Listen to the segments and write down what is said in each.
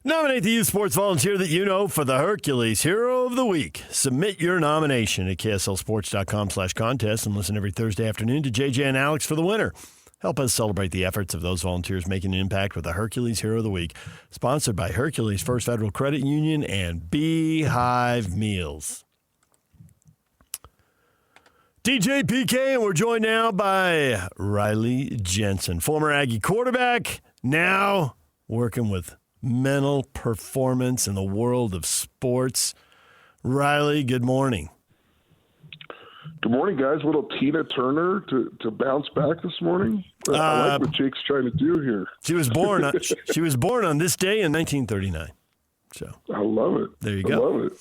Nominate the youth sports volunteer that you know for the Hercules Hero of the Week. Submit your nomination at kslsports.com/contest and listen every Thursday afternoon to JJ and Alex for the winner. Help us celebrate the efforts of those volunteers making an impact with the Hercules Hero of the Week. Sponsored by Hercules First Federal Credit Union and Beehive Meals. DJ PK, and we're joined now by Riley Jensen, former Aggie quarterback, now working with mental performance in the world of sports. Riley, good morning. Good morning, guys. A little Tina Turner to bounce back this morning. I like what Jake's trying to do here. She was born on this day in 1939. So I love it. There you go. I love it.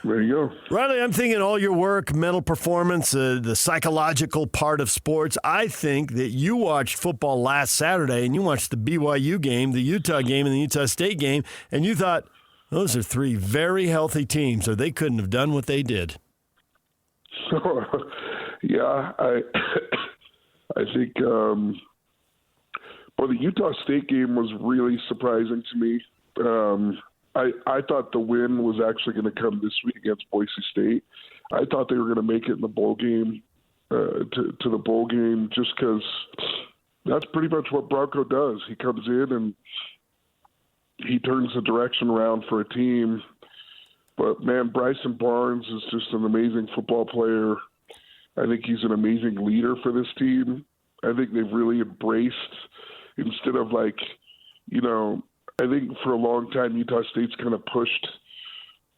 There you go. Riley, I'm thinking all your work, mental performance, the psychological part of sports. I think that you watched football last Saturday and you watched the BYU game, the Utah game, and the Utah State game, and you thought, those are three very healthy teams, or they couldn't have done what they did. Yeah, I think the Utah State game was really surprising to me. I thought the win was actually going to come this week against Boise State. I thought they were going to make it in the bowl game, to the bowl game, just because that's pretty much what Bronco does. He comes in and he turns the direction around for a team. But, man, Bryson Barnes is just an amazing football player. I think he's an amazing leader for this team. I think they've really embraced, instead of I think for a long time Utah State's kind of pushed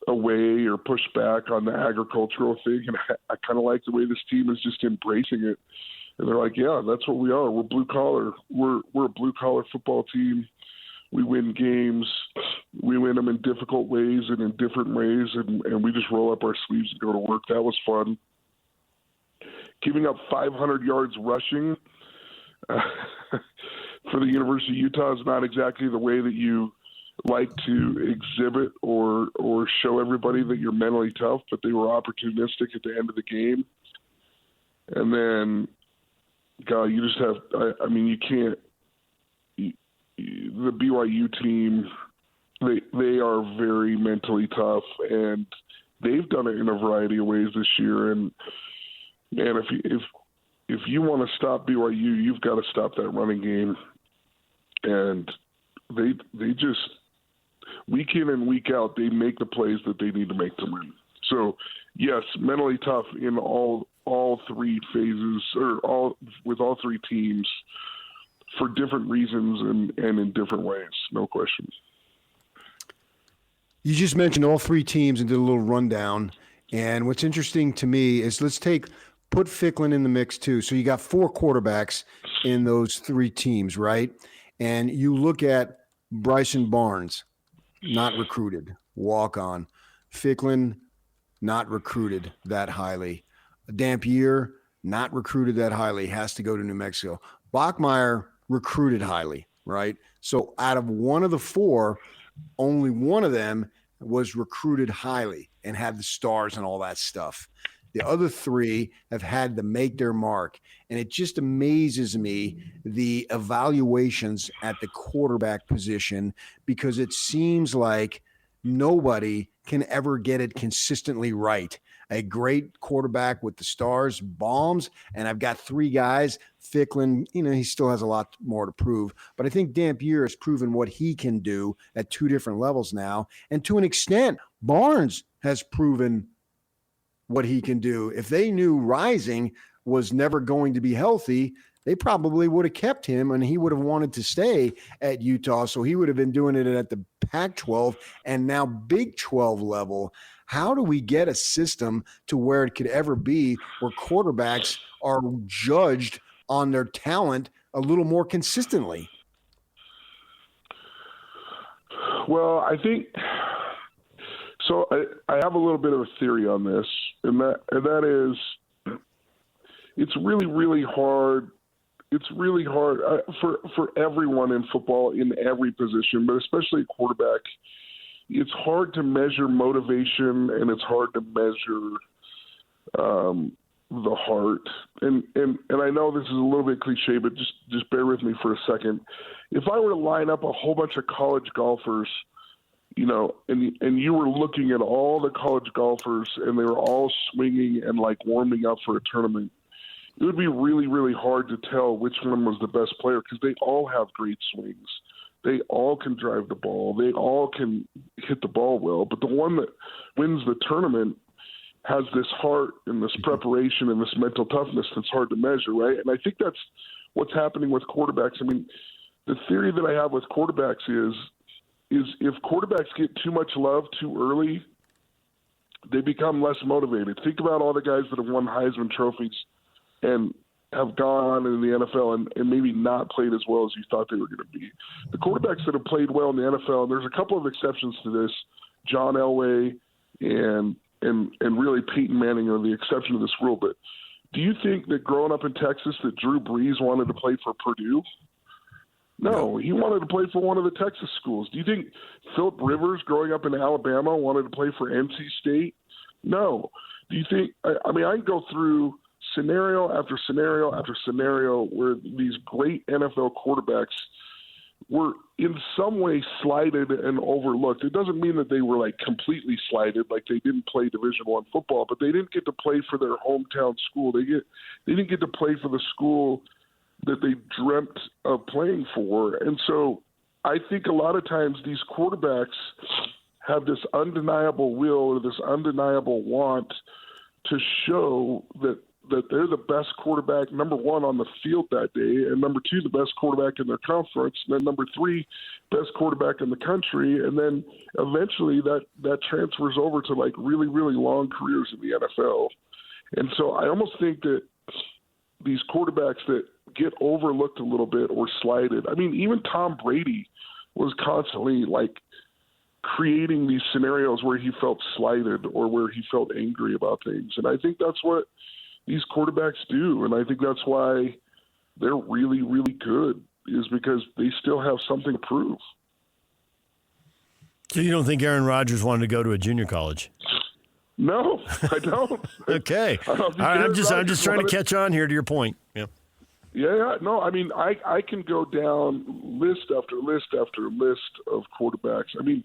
away or pushed back on the agricultural thing, and I kind of like the way this team is just embracing it. And they're like, yeah, that's what we are. We're blue collar. We're a blue collar football team. We win games. We win them in difficult ways and in different ways, and we just roll up our sleeves and go to work. That was fun. Giving up 500 yards rushing for the University of Utah is not exactly the way that you like to exhibit or show everybody that you're mentally tough, but they were opportunistic at the end of the game. And then, God, you just have – you can't – the BYU team, they are very mentally tough, and they've done it in a variety of ways this year. And, man, if you want to stop BYU, you've got to stop that running game. And they just, week in and week out, they make the plays that they need to make to win. So, yes, mentally tough in all three phases, with all three teams for different reasons and in different ways, no question. You just mentioned all three teams and did a little rundown. And what's interesting to me is put Ficklin in the mix too. So you got four quarterbacks in those three teams, right? And you look at Bryson Barnes, not recruited, walk on. Ficklin, not recruited that highly. Dampier, not recruited that highly, has to go to New Mexico. Bachmeier, recruited highly, right? So out of one of the four, only one of them was recruited highly and had the stars and all that stuff. The other three have had to make their mark. And it just amazes me, the evaluations at the quarterback position, because it seems like nobody can ever get it consistently right. A great quarterback with the stars, bombs, and I've got three guys. Ficklin, he still has a lot more to prove. But I think Dampier has proven what he can do at two different levels now. And to an extent, Barnes has proven what he can do. If they knew Rising was never going to be healthy, they probably would have kept him, and he would have wanted to stay at Utah. So he would have been doing it at the Pac-12 and now Big 12 level. How do we get a system to where it could ever be where quarterbacks are judged on their talent a little more consistently? Well, I think so. I have a little bit of a theory on this, and that is, it's really, really hard. It's really hard for everyone in football in every position, but especially quarterback. It's hard to measure motivation, and it's hard to measure the heart. And I know this is a little bit cliche, but just bear with me for a second. If I were to line up a whole bunch of college golfers and you were looking at all the college golfers and they were all swinging and like warming up for a tournament, it would be really, really hard to tell which one was the best player because they all have great swings. They all can drive the ball. They all can hit the ball well. But the one that wins the tournament has this heart and this preparation and this mental toughness that's hard to measure, right? And I think that's what's happening with quarterbacks. I mean, the theory that I have with quarterbacks is if quarterbacks get too much love too early, they become less motivated. Think about all the guys that have won Heisman trophies and have gone on in the NFL and maybe not played as well as you thought they were going to be. The quarterbacks that have played well in the NFL, and there's a couple of exceptions to this, John Elway and really Peyton Manning are the exception to this rule. But do you think that growing up in Texas that Drew Brees wanted to play for Purdue? No, he wanted to play for one of the Texas schools. Do you think Philip Rivers growing up in Alabama wanted to play for NC State? No. Do you think – I mean, I can go through – scenario after scenario after scenario where these great NFL quarterbacks were in some way slighted and overlooked. It doesn't mean that they were like completely slighted, like they didn't play Division I football, but they didn't get to play for their hometown school. They didn't get to play for the school that they dreamt of playing for. And so I think a lot of times these quarterbacks have this undeniable will or this undeniable want to show that they're the best quarterback, number one, on the field that day, and number two, the best quarterback in their conference, and then number three, best quarterback in the country, and then eventually that transfers over to like really, really long careers in the NFL. And so I almost think that these quarterbacks that get overlooked a little bit or slighted, I mean, even Tom Brady was constantly like creating these scenarios where he felt slighted or where he felt angry about things. And I think that's what these quarterbacks do, and I think that's why they're really, really good, is because they still have something to prove. So you don't think Aaron Rodgers wanted to go to a junior college? No, I don't. Okay. All right, I'm just trying to catch on here to your point. Yeah. Yeah, no, I mean, I can go down list after list after list of quarterbacks. I mean,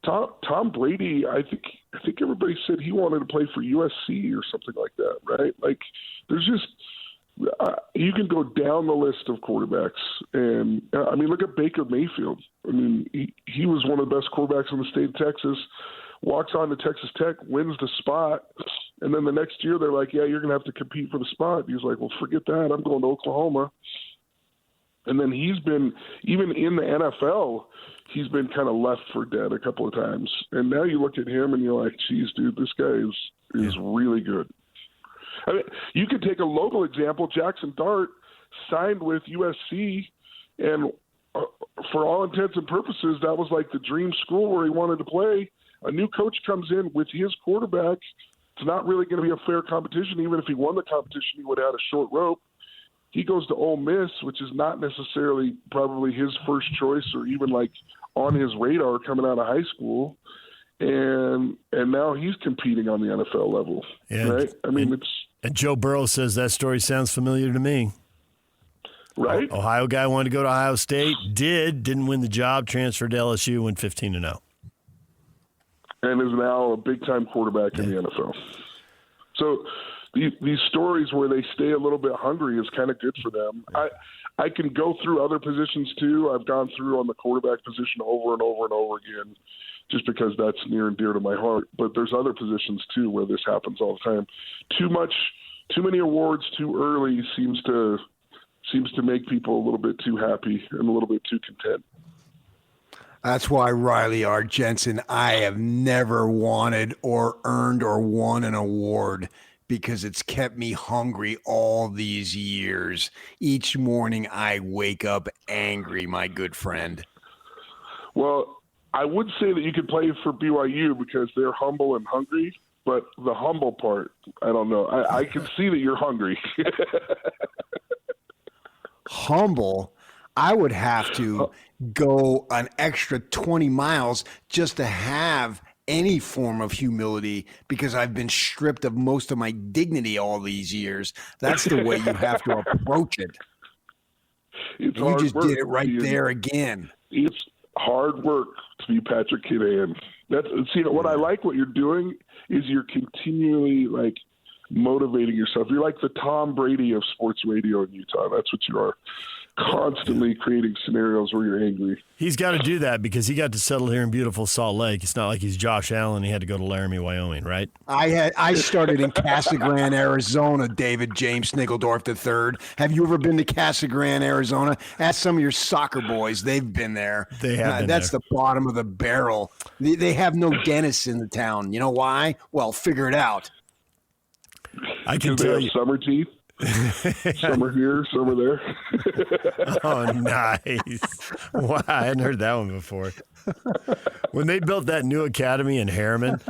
Tom Brady, I think everybody said he wanted to play for USC or something like that, right? Like, there's just you can go down the list of quarterbacks, and I mean, look at Baker Mayfield. I mean, he was one of the best quarterbacks in the state of Texas. Walks on to Texas Tech, wins the spot, and then the next year they're like, "Yeah, you're going to have to compete for the spot." He's like, "Well, forget that. I'm going to Oklahoma." And then he's been, even in the NFL, he's been kind of left for dead a couple of times. And now you look at him and you're like, geez, dude, this guy is really good. I mean, you could take a local example. Jackson Dart signed with USC, and for all intents and purposes, that was like the dream school where he wanted to play. A new coach comes in with his quarterback. It's not really going to be a fair competition. Even if he won the competition, he would have had a short rope. He goes to Ole Miss, which is not necessarily probably his first choice or even like on his radar coming out of high school. And now he's competing on the NFL level, right? I mean, and Joe Burrow says that story sounds familiar to me. Right? Ohio guy wanted to go to Ohio State, didn't win the job, transferred to LSU, went 15-0. And is now a big-time quarterback in the NFL. So these stories where they stay a little bit hungry is kind of good for them. I can go through other positions too. I've gone through on the quarterback position over and over and over again just because that's near and dear to my heart. But there's other positions too where this happens all the time. Too many awards too early seems to make people a little bit too happy and a little bit too content. That's why, Riley R. Jensen, I have never wanted or earned or won an award, because it's kept me hungry all these years. Each morning I wake up angry, my good friend. Well, I would say that you could play for BYU because they're humble and hungry, but the humble part, I don't know. I can see that you're hungry. Humble? I would have to go an extra 20 miles just to have any form of humility, because I've been stripped of most of my dignity all these years. That's the way you have to approach it. You just did it right there again. hard work to be Patrick Kinahan. What I like what you're doing is you're continually like motivating yourself. You're like the Tom Brady of sports radio in Utah. That's what you are. Constantly creating scenarios where you're angry. He's got to do that because he got to settle here in beautiful Salt Lake. It's not like he's Josh Allen. He had to go to Laramie, Wyoming, right? I started in Casa Grande, Arizona, David James Sniggledorf III. Have you ever been to Casa Grande, Arizona? Ask some of your soccer boys. They've been there. They have been That's there. the bottom of the barrel. They have no dentists in the town. You know why? Well, figure it out. I can Do they tell have you. summer teeth? Some are here, some are there. Oh, nice. Wow, I hadn't heard that one before. When they built that new academy in Harriman,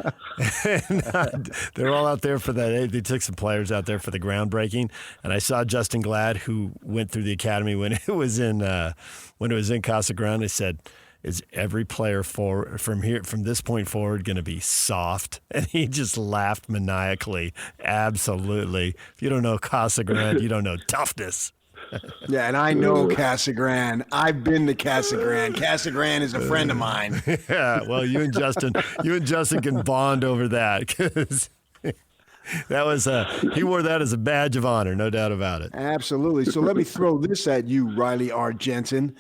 they're all out there for that. They took some players out there for the groundbreaking, and I saw Justin Glad, who went through the academy when it was in Casa Grande. They said, "Is every player from this point forward going to be soft?" And he just laughed maniacally. Absolutely. If you don't know Casa Grande, you don't know toughness. Yeah, and I know Casa Grande. I've been to Casa Grande. Casa Grande is a friend of mine. Yeah, well, you and Justin can bond over that because that was he wore that as a badge of honor, no doubt about it. Absolutely. So let me throw this at you, Riley R. Jensen.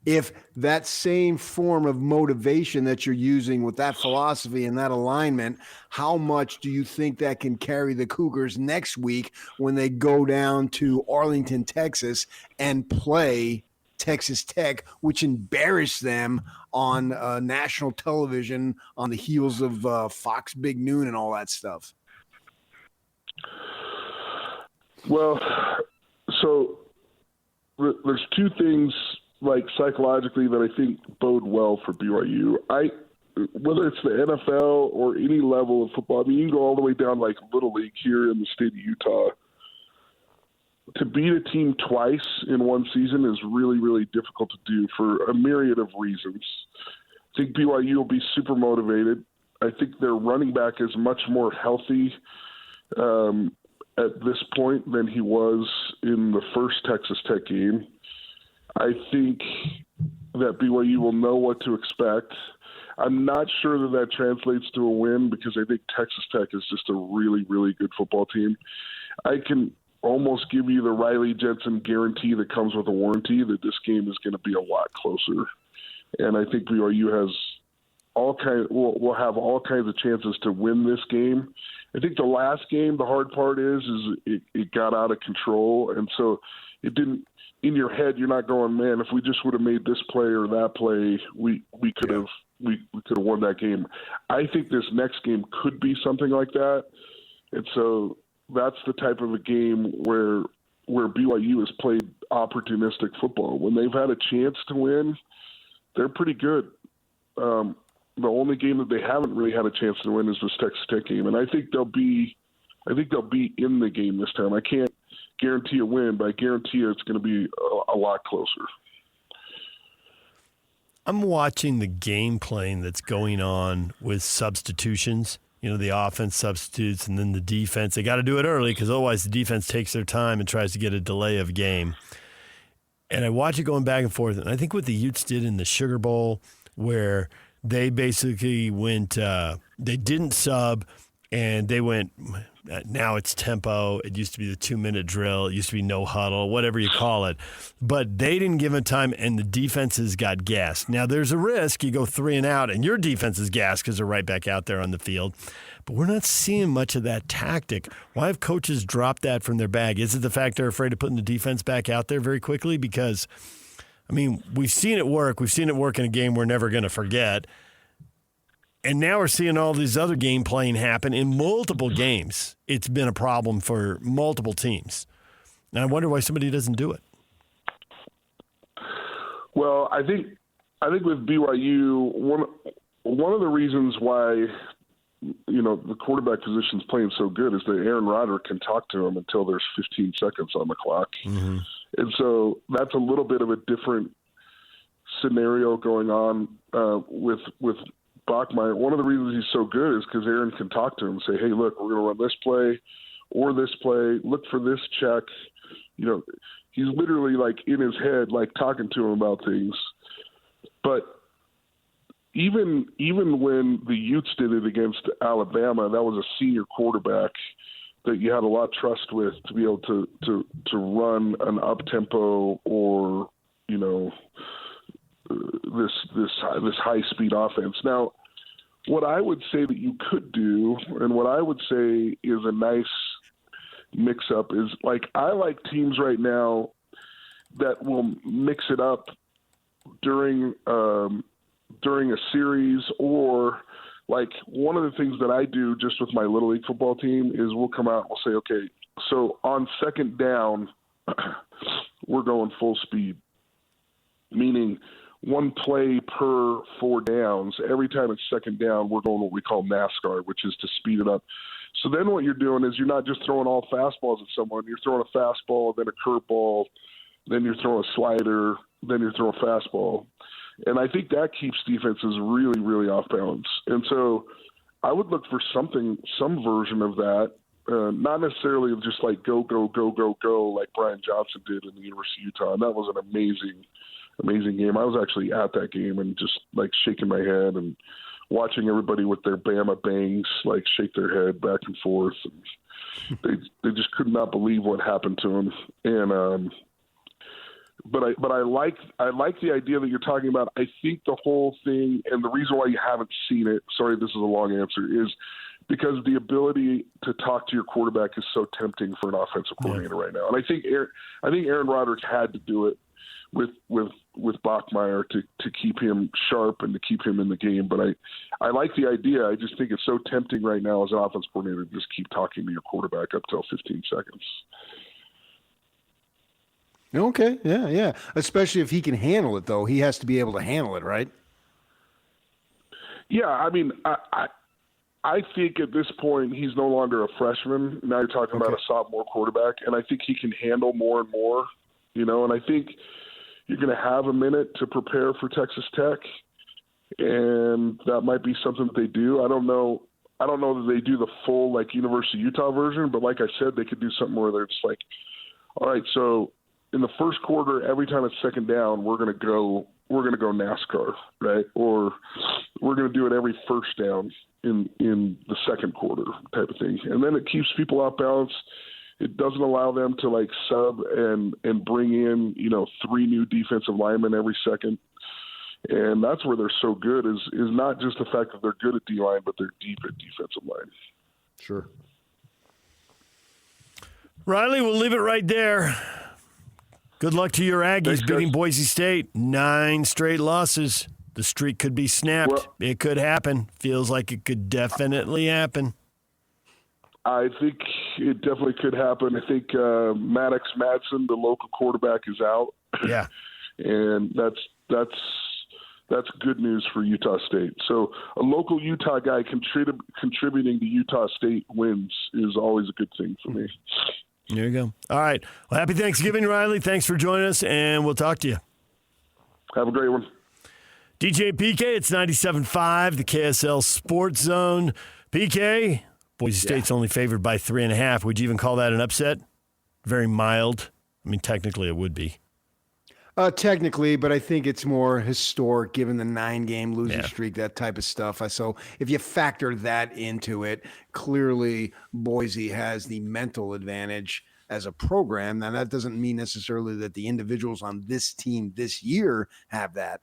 If that same form of motivation that you're using with that philosophy and that alignment, how much do you think that can carry the Cougars next week when they go down to Arlington, Texas, and play Texas Tech, which embarrassed them on national television on the heels of Fox Big Noon and all that stuff? Well, so there's two things like psychologically that I think bode well for BYU. Whether it's the NFL or any level of football, I mean, you can go all the way down like Little League here in the state of Utah. To beat a team twice in one season is really, really difficult to do for a myriad of reasons. I think BYU will be super motivated. I think their running back is much more healthy at this point than he was in the first Texas Tech game. I think that BYU will know what to expect. I'm not sure that translates to a win because I think Texas Tech is just a really, really good football team. I can almost give you the Riley Jensen guarantee that comes with a warranty that this game is going to be a lot closer. And I think BYU has will have all kinds of chances to win this game. I think the last game, the hard part is it got out of control, and so it didn't. In your head, you're not going, man, if we just would have made this play or that play, we could have won that game. I think this next game could be something like that. And so that's the type of a game where BYU has played opportunistic football. When they've had a chance to win, they're pretty good. The only game that they haven't really had a chance to win is this Texas Tech game. And I think they'll be in the game this time. I can't guarantee a win, but I guarantee you it's going to be a lot closer. I'm watching the game playing that's going on with substitutions. You know, the offense substitutes and then the defense. They got to do it early because otherwise the defense takes their time and tries to get a delay of game. And I watch it going back and forth. And I think what the Utes did in the Sugar Bowl where they basically went they didn't sub and they went – now it's tempo. It used to be the 2-minute drill. It used to be no huddle, whatever you call it. But they didn't give them time, and the defenses got gassed. Now, there's a risk you go 3 and out, and your defense is gassed because they're right back out there on the field. But we're not seeing much of that tactic. Why have coaches dropped that from their bag? Is it the fact they're afraid of putting the defense back out there very quickly? Because, I mean, we've seen it work. We've seen it work in a game we're never going to forget. And now we're seeing all these other game playing happen in multiple games. It's been a problem for multiple teams. And I wonder why somebody doesn't do it. Well, I think with BYU, one of the reasons why the quarterback position's playing so good is that Aaron Roderick can talk to him until there's 15 seconds on the clock. Mm-hmm. And so that's a little bit of a different scenario going on with Bachmeier. One of the reasons he's so good is because Aaron can talk to him and say, hey, look, we're going to run this play or this play. Look for this check. He's literally like in his head, like talking to him about things. But even when the Utes did it against Alabama, that was a senior quarterback that you had a lot of trust with to be able to run an up tempo or this high speed offense. Now, what I would say that you could do, and what I would say is a nice mix up, is I like teams right now that will mix it up during a series, or one of the things that I do just with my Little League football team is we'll come out and we'll say, okay, so on second down, we're going full speed, meaning one play per 4 downs. Every time it's second down, we're going what we call NASCAR, which is to speed it up. So then what you're doing is you're not just throwing all fastballs at someone. You're throwing a fastball, then a curveball, then you're throwing a slider, then you're throwing a fastball. And I think that keeps defenses really, really off balance. And so I would look for some version of that, not necessarily of just go, go, go, go, go, like Brian Johnson did in the University of Utah. And that was an amazing game. I was actually at that game and just shaking my head and watching everybody with their Bama bangs shake their head back and forth. And they just could not believe what happened to them. And but I like the idea that you're talking about. I think the whole thing, and the reason why you haven't seen it, sorry, this is a long answer, is because the ability to talk to your quarterback is so tempting for an offensive coordinator right now. And I think Aaron Rodgers had to do it with Bachmeier to keep him sharp and to keep him in the game. But I like the idea. I just think it's so tempting right now as an offensive coordinator to just keep talking to your quarterback up till 15 seconds. Okay, yeah. Especially if he can handle it, though. He has to be able to handle it, right? Yeah, I mean, I think at this point he's no longer a freshman. Now you're talking about a sophomore quarterback, and I think he can handle more and more, and I think you're going to have a minute to prepare for Texas Tech, and that might be something that they do. I don't know that they do the full University of Utah version, but like I said, they could do something where they're just all right, so in the first quarter, every time it's second down, we're going to go NASCAR, right? Or we're going to do it every first down in the second quarter type of thing. And then it keeps people off balance. It doesn't allow them to sub and bring in, 3 new defensive linemen every second. And that's where they're so good is not just the fact that they're good at D-line, but they're deep at defensive line. Sure. Riley, we'll leave it right there. Good luck to your Aggies beating Boise State. 9 straight losses. The streak could be snapped. Well, it could happen. Feels like it could definitely happen. I think it definitely could happen. I think Maddox Madsen, the local quarterback, is out. Yeah. And that's good news for Utah State. So a local Utah guy contributing to Utah State wins is always a good thing for me. There you go. All right. Well, happy Thanksgiving, Riley. Thanks for joining us, and we'll talk to you. Have a great one. DJ PK, it's 97.5, the KSL Sports Zone. PK, Boise State's only favored by 3.5. Would you even call that an upset? Very mild. I mean, technically it would be. Technically, but I think it's more historic given the 9-game losing streak, that type of stuff. So if you factor that into it, clearly Boise has the mental advantage as a program. Now, that doesn't mean necessarily that the individuals on this team this year have that.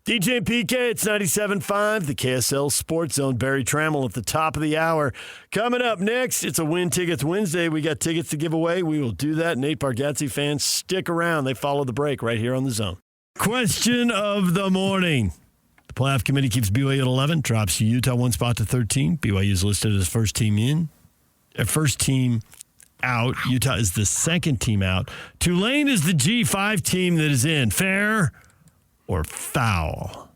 DJ PK, it's 97.5, the KSL Sports Zone. Barry Trammell at the top of the hour. Coming up next, it's a Win Tickets Wednesday. We got tickets to give away. We will do that. Nate Bargatze fans, stick around. They follow the break right here on the Zone. Question of the morning. The playoff committee keeps BYU at 11, drops Utah 1 spot to 13. BYU is listed as first team in. First team out. Utah is the second team out. Tulane is the G5 team that is in. Fair or foul?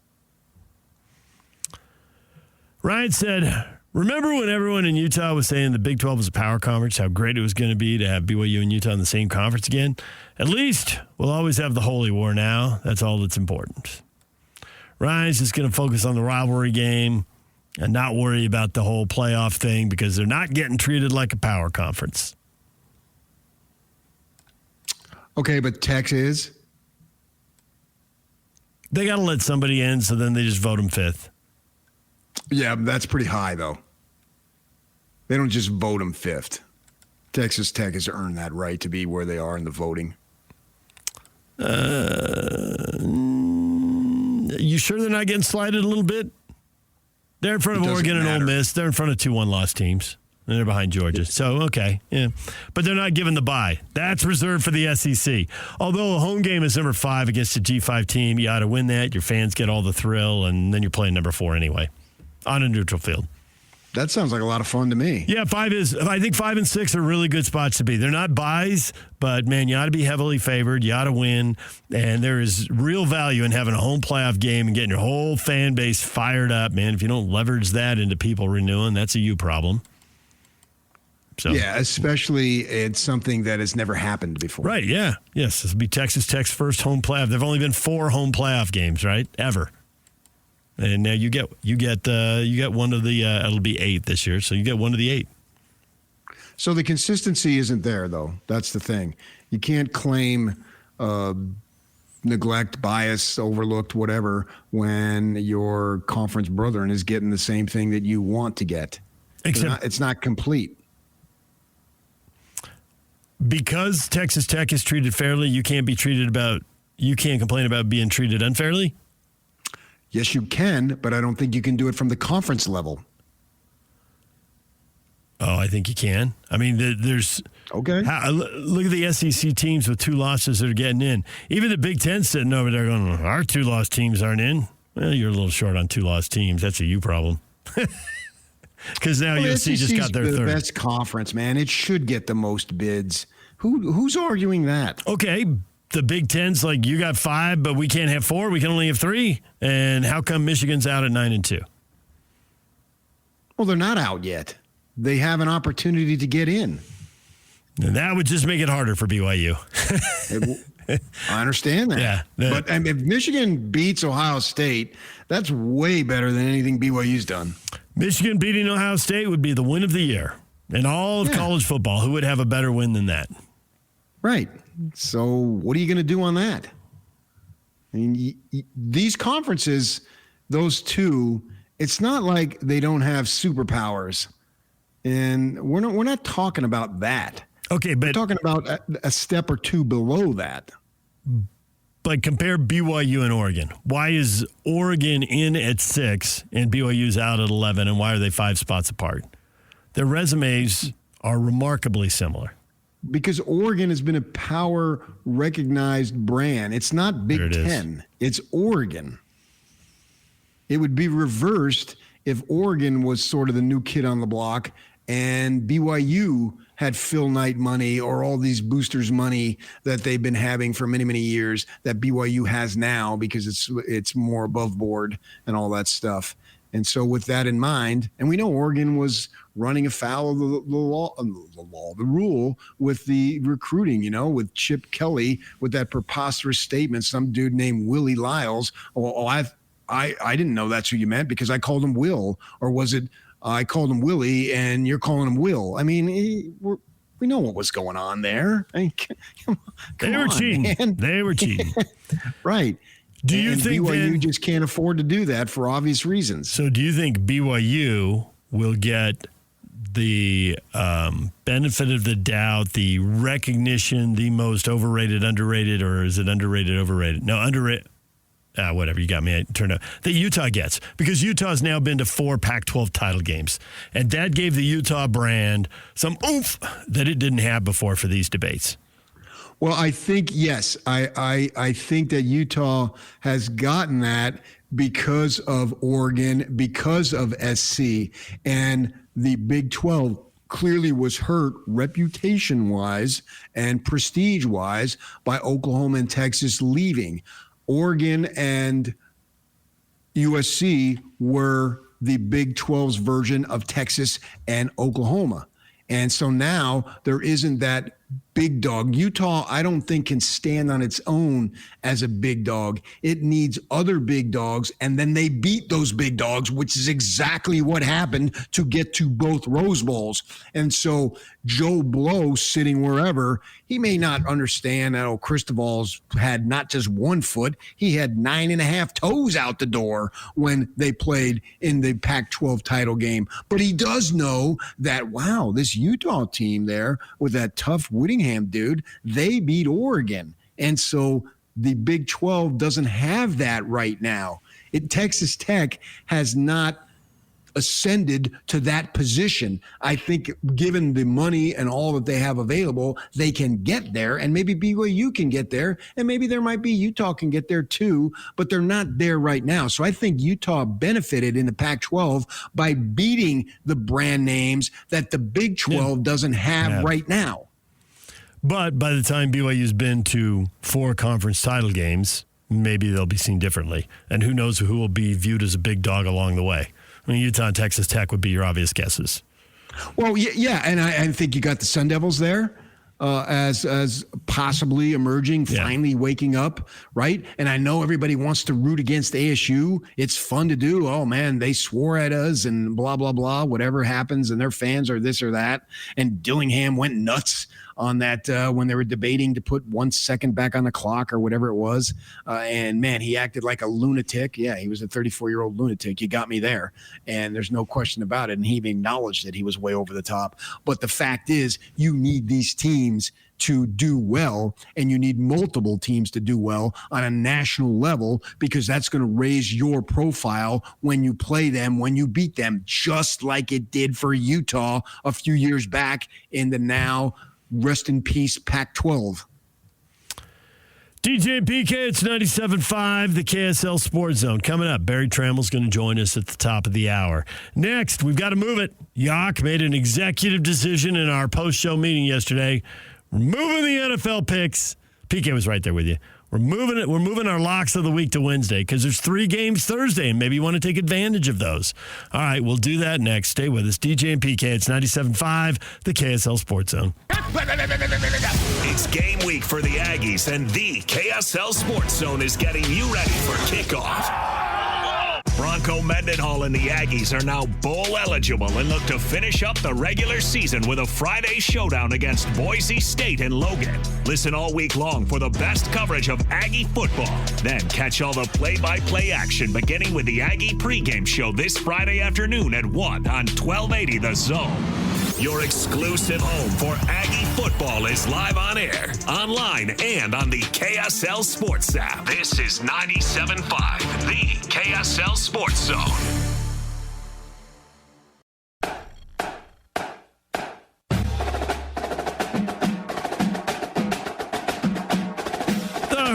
Ryan said, remember when everyone in Utah was saying the Big 12 was a power conference, how great it was going to be to have BYU and Utah in the same conference again? At least we'll always have the Holy War now. That's all that's important. Ryan's just going to focus on the rivalry game and not worry about the whole playoff thing because they're not getting treated like a power conference. Okay, but Texas is? They got to let somebody in, so then they just vote them fifth. Yeah, that's pretty high, though. They don't just vote them fifth. Texas Tech has earned that right to be where they are in the voting. You sure they're not getting slided a little bit? They're in front of Oregon and Ole Miss. They're in front of 2 1-loss teams. And they're behind Georgia. So, okay. Yeah. But they're not given the bye. That's reserved for the SEC. Although a home game is number 5 against a G5 team, you ought to win that. Your fans get all the thrill, and then you're playing number 4 anyway on a neutral field. That sounds like a lot of fun to me. Yeah, I think 5 and 6 are really good spots to be. They're not buys, but, man, you ought to be heavily favored. You ought to win. And there is real value in having a home playoff game and getting your whole fan base fired up, man. If you don't leverage that into people renewing, that's a you problem. So. Yeah, especially it's something that has never happened before. Right, yeah. Yes, this will be Texas Tech's first home playoff. There've only been 4 home playoff games, right? Ever. And now you get one of the it'll be 8 this year, so you get one of the 8. So the consistency isn't there, though. That's the thing. You can't claim neglect, bias, overlooked, whatever, when your conference brethren is getting the same thing that you want to get. Except it's not complete. Because Texas Tech is treated fairly, you can't complain about being treated unfairly? Yes, you can, but I don't think you can do it from the conference level. Oh, I think you can. I mean, there's... Okay. Look at the SEC teams with 2 losses that are getting in. Even the Big Ten sitting over there going, our 2-loss teams aren't in. Well, you're a little short on 2-loss teams. That's a you problem. Because now USC just got their third. The best conference, man. It should get the most bids. Who's arguing that? Okay, the Big Ten's like, you got 5, but we can't have 4. We can only have 3. And how come Michigan's out at 9-2? Well, they're not out yet. They have an opportunity to get in. And that would just make it harder for BYU. I understand that. Yeah. But if Michigan beats Ohio State, that's way better than anything BYU's done. Michigan beating Ohio State would be the win of the year in all of college football. Who would have a better win than that? Right. So what are you going to do on that? I mean, these conferences, those 2, it's not like they don't have superpowers. And we're not talking about that. Okay, but we're talking about a step or 2 below that. But compare BYU and Oregon. Why is Oregon in at 6 and BYU's out at 11, and why are they 5 spots apart? Their resumes are remarkably similar. Because Oregon has been a power-recognized brand. It's not Big Ten. It's Oregon. It would be reversed if Oregon was sort of the new kid on the block and BYU had Phil Knight money or all these boosters money that they've been having for many, many years that BYU has now because it's more above board and all that stuff. And so with that in mind, and we know Oregon was running afoul of the rule with the recruiting, with Chip Kelly, with that preposterous statement, some dude named Willie Lyles. I didn't know that's who you meant because I called him Will, or was it I called him Willie and you're calling him Will? I mean, we know what was going on there. I mean, they were cheating. Man. They were cheating. Right. Do you think BYU just can't afford to do that for obvious reasons? So do you think BYU will get the benefit of the doubt, the recognition, the most overrated, underrated, or is it underrated, overrated? No, underrated. Whatever, you got me. I turned out that Utah gets, because Utah's now been to 4 Pac-12 title games, and that gave the Utah brand some oomph that it didn't have before for these debates. Well, I think, yes, I think that Utah has gotten that because of Oregon, because of SC, and the Big 12 clearly was hurt reputation-wise and prestige-wise by Oklahoma and Texas leaving. Oregon and USC were the Big 12's version of Texas and Oklahoma. And so now there isn't that big dog. Utah, I don't think, can stand on its own as a big dog. It needs other big dogs, and then they beat those big dogs, which is exactly what happened to get to both Rose Bowls. And so Joe Blow, sitting wherever, he may not understand that Cristobal's had not just one foot, he had 9.5 toes out the door when they played in the Pac-12 title game. But he does know that, wow, this Utah team there with that tough Whittingham dude, they beat Oregon. And so the Big 12 doesn't have that right now. Texas Tech has not ascended to that position. I think given the money and all that they have available, they can get there, and maybe BYU can get there, and maybe there might be Utah can get there too, but they're not there right now. So I think Utah benefited in the Pac-12 by beating the brand names that the Big 12 doesn't have right now. But by the time BYU's been to 4 conference title games, maybe they'll be seen differently. And who knows who will be viewed as a big dog along the way. I mean, Utah and Texas Tech would be your obvious guesses. Well, yeah, and I think you got the Sun Devils there as possibly emerging, finally waking up, right? And I know everybody wants to root against ASU. It's fun to do. Oh, man, they swore at us and blah, blah, blah, whatever happens, and their fans are this or that. And Dillingham went nuts on that when they were debating to put 1 second back on the clock or whatever it was. And, man, he acted like a lunatic. Yeah, he was a 34-year-old lunatic. You got me there. And there's no question about it. And he even acknowledged that he was way over the top. But the fact is, you need these teams to do well, and you need multiple teams to do well on a national level, because that's going to raise your profile when you play them, when you beat them, just like it did for Utah a few years back in the now rest in peace Pac-12. DJ and PK, it's 97.5, the KSL Sports Zone. Coming up, Barry Trammell's going to join us at the top of the hour. Next, we've got to move it. Yak made an executive decision in our post-show meeting yesterday. We're moving the NFL picks. PK was right there with you. We're moving our locks of the week to Wednesday because there's 3 games Thursday, and maybe you want to take advantage of those. All right, we'll do that next. Stay with us. DJ and PK, it's 97.5, the KSL Sports Zone. It's game week for the Aggies, and the KSL Sports Zone is getting you ready for kickoff. Bronco Mendenhall and the Aggies are now bowl eligible and look to finish up the regular season with a Friday showdown against Boise State and Logan. Listen all week long for the best coverage of Aggie football. Then catch all the play-by-play action beginning with the Aggie pregame show this Friday afternoon at 1 on 1280 The Zone. Your exclusive home for Aggie football is live on air, online, and on the KSL Sports app. This is 97.5, the KSL Sports Zone.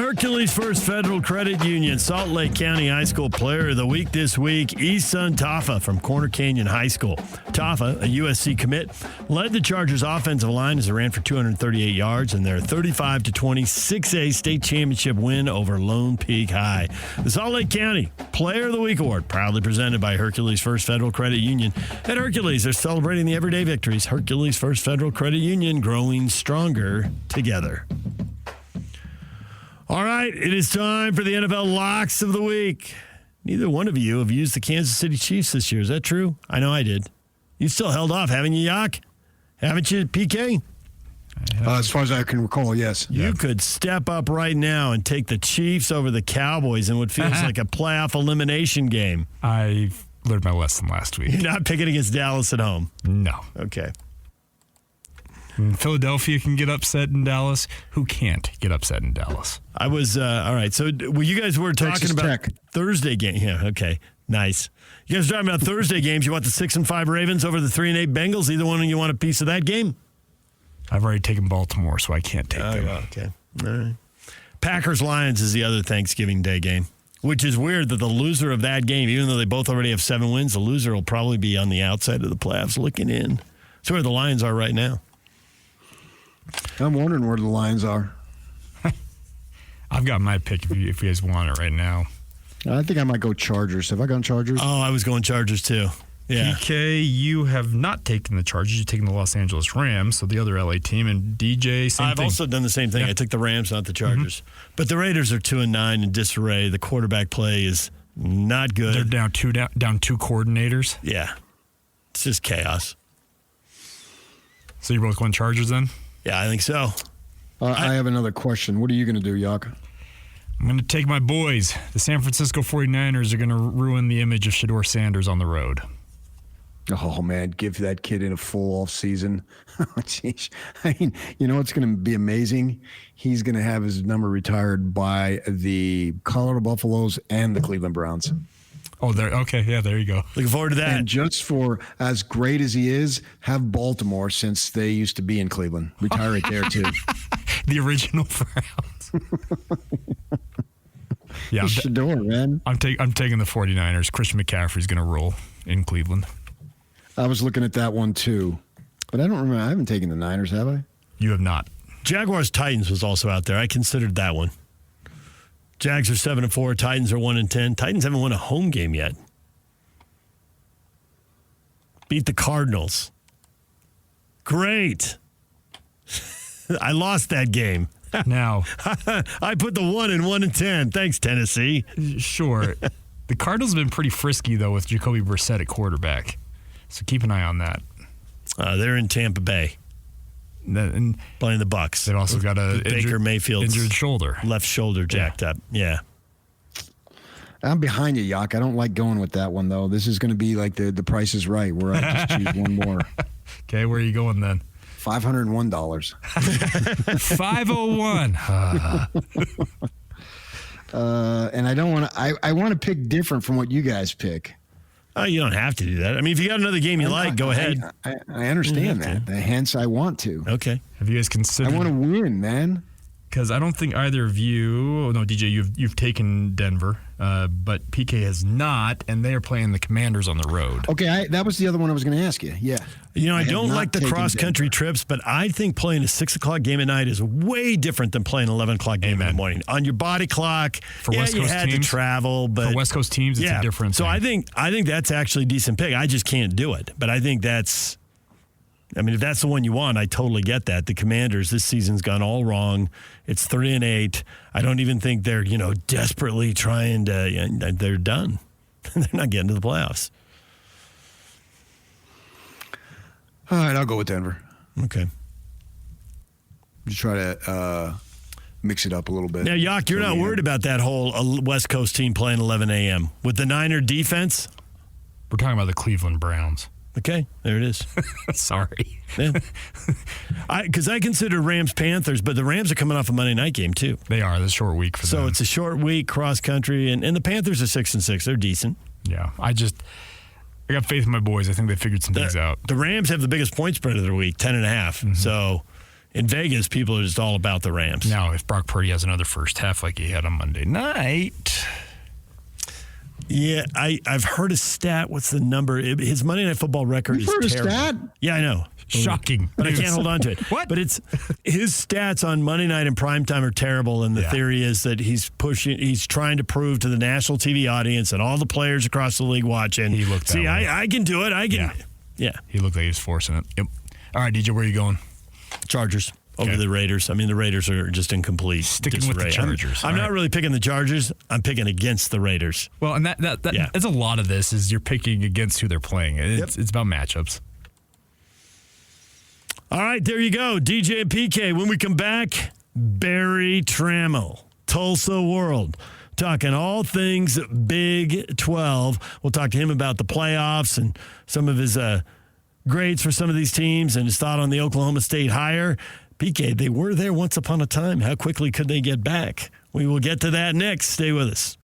Hercules First Federal Credit Union Salt Lake County High School Player of the Week this week, Isun Tafa from Corner Canyon High School. Tafa, a USC commit, led the Chargers' offensive line as they ran for 238 yards in their 35-20 6A state championship win over Lone Peak High. The Salt Lake County Player of the Week award, proudly presented by Hercules First Federal Credit Union. At Hercules, they're celebrating the everyday victories. Hercules First Federal Credit Union, growing stronger together. All right, it is time for the NFL Locks of the Week. Neither one of you have used the Kansas City Chiefs this year. Is that true? I know I did. You still held off, haven't you, Yak? Haven't you, PK? As far as I can recall, yes. You could step up right now and take the Chiefs over the Cowboys in what feels like a playoff elimination game. I've learned my lesson last week. You're not picking against Dallas at home? No. Okay. Philadelphia can get upset in Dallas. Who can't get upset in Dallas? I was, all right. So you guys were talking Texas about Tech. Thursday game. Yeah, okay. Nice. You guys were talking about Thursday games. You want the 6-5 Ravens over the 3-8 Bengals? Either one of you want a piece of that game? I've already taken Baltimore, so I can't take them. Okay. All right. Packers-Lions is the other Thanksgiving Day game, which is weird that the loser of that game, even though they both already have 7 wins, the loser will probably be on the outside of the playoffs looking in. That's where the Lions are right now. I'm wondering where the Lions are. I've got my pick if you guys want it right now. I think I might go Chargers. Have I gone Chargers? Oh, I was going Chargers too. Yeah. PK, you have not taken the Chargers. You've taken the Los Angeles Rams, so the other LA team. And DJ, same I've thing. also done the same thing. Yeah. I took the Rams, not the Chargers. But the Raiders are 2-9 in disarray. The quarterback play is not good. They're down two coordinators. Yeah. It's just chaos. So you're both going Chargers then? Yeah, I think so. I have another question. What are you going to do, Yak? I'm going to take my boys. The San Francisco 49ers are going to ruin the image of Shedeur Sanders on the road. Oh, man, give that kid in a full off season. Jeez. I mean, you know what's going to be amazing? He's going to have his number retired by the Colorado Buffaloes and the Cleveland Browns. Oh, there. Okay, yeah, there you go. Looking forward to that. And just for as great as he is, have Baltimore, since they used to be in Cleveland. Retire it there, too. The original Browns. Yeah, Shedeur, man. I'm taking the 49ers. Christian McCaffrey's going to roll in Cleveland. I was looking at that one, too. But I don't remember. I haven't taken the Niners, have I? You have not. Jaguars-Titans was also out there. I considered that one. Jags are 7-4. Titans are 1-10. Titans haven't won a home game yet. Beat the Cardinals. Great. I lost that game. Now, I put the 1 in 1-10. Thanks, Tennessee. sure. The Cardinals have been pretty frisky, though, with Jacoby Brissett at quarterback. So keep an eye on that. They're in Tampa Bay. And Playing the Bucks. they've also got a Baker Mayfield's injured shoulder. left shoulder jacked up. Yeah. I'm behind you, Yak. I don't like going with that one, though. This is going to be like the Price is Right, where I just choose one more. Okay, where are you going then? $501. 501. And I don't want to. I want to pick different from what you guys pick. Oh, you don't have to do that. I mean, if you got another game you like, go ahead. I understand that. Hence, I want to. Okay. Have you guys considered? I want to win, man. Because I don't think either of you. Oh, no, DJ, you've taken Denver, but PK has not, and they are playing the Commanders on the road. Okay, that was the other one I was going to ask you. Yeah. You know, I have don't not like the taken cross-country Denver. trips, but I think playing a 6 o'clock game at night is way different than playing an 11 o'clock game in the morning. On your body clock, For West you Coast had teams, to travel, but For West Coast teams, it's a different So thing. I think that's actually a decent pick. I just can't do it. But I think that's, I mean, if that's the one you want, I totally get that. The Commanders, this season's gone all wrong. It's 3-8. I don't even think they're, desperately trying to, they're done. They're not getting to the playoffs. All right, I'll go with Denver. Okay. Just try to mix it up a little bit. Now, Yak, you're not worried about that whole West Coast team playing 11 a.m. with the Niner defense? We're talking about the Cleveland Browns. Okay, there it is. Sorry. Yeah. Because I consider Rams-Panthers, but the Rams are coming off a Monday night game, too. They are. It's a short week for them. So it's a short week, cross-country, and the Panthers are 6-6. They're decent. Yeah. I got faith in my boys. I think they figured some things out. The Rams have the biggest point spread of their week, 10.5. Mm-hmm. So in Vegas, people are just all about the Rams. Now, if Brock Purdy has another first half like he had on Monday night. Yeah, I've heard a stat. What's the number? His Monday Night Football record You've is heard a terrible. stat? Yeah, I know. Shocking. But I can't hold on to it. What? But it's his stats on Monday night and primetime are terrible, and the theory is that he's trying to prove to the national TV audience and all the players across the league watching. He looked that way. I can do it. I can. Yeah. He looked like he was forcing it. Yep. All right, DJ, where are you going? Chargers over the Raiders. I mean, the Raiders are just in complete Sticking disarray. with the Chargers. I'm not really picking the Chargers. I'm picking against the Raiders. Well, and that's a lot of this is you're picking against who they're playing. It's about matchups. All right, there you go. DJ and PK. When we come back, Barry Trammell, Tulsa World, talking all things Big 12. We'll talk to him about the playoffs and some of his grades for some of these teams and his thought on the Oklahoma State hire. PK, they were there once upon a time. How quickly could they get back? We will get to that next. Stay with us.